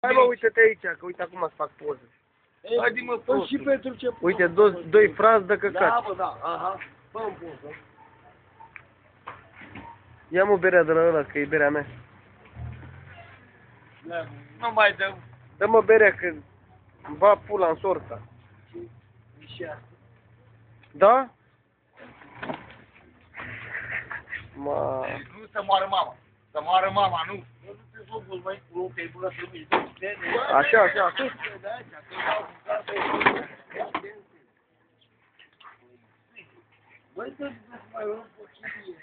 Hai mă, uite-te aici, că uite acum îți fac poză. Haide-mă, păi și pentru ce? Uite, doi frați de căcat. Da, bă, da, aha. Fă-mi poză. Ia-mă berea de la ăla, că e berea mea. Nu mai dăm. Dă-mă berea, că va pula în sorta. Și asta. Da? Ma... Nu să moară mama. Să moară mama, nu. Nu te zobul, mai cu loc, te-ai băgat să nu-i. Așa, așa, așa. Băi, să mai luăm puțin.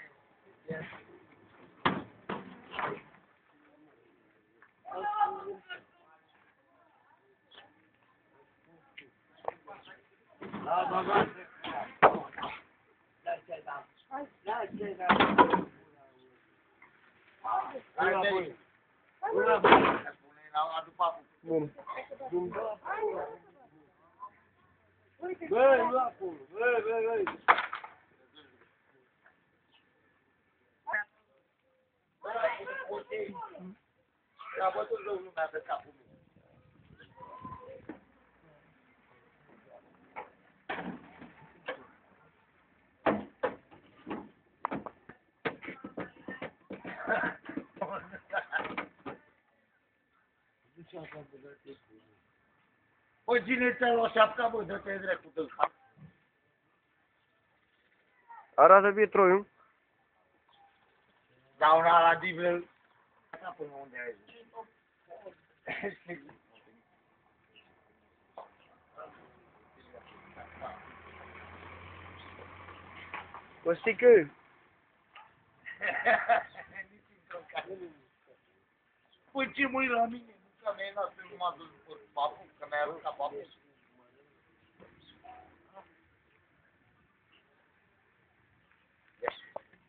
Da, da, da. Bun. Băi, nu acolo. Băi. Da, bă, tot rău lumea pe capul meu. Păi cine ți-a luat șapca, bă, dă-te drept în cap. Arată Pietroiu. Da, una la diblă. Asta până unde ai zis. Costică. Păi ce mâini la mine? Nu că mi-ai dat să nu m-a dus pe papul, că mi-ai aruncat papul.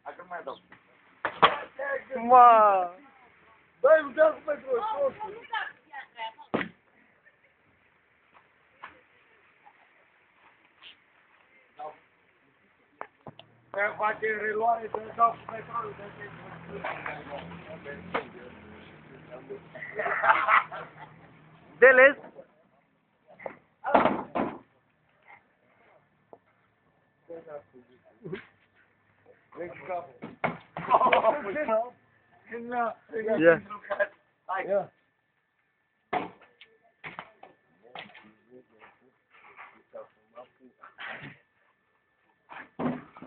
Hai că nu mai dau. Ma. Băi, nu dau cu pentru sosul. Să face reluare, să dau cu petrolul. Deles. Ia. Hai.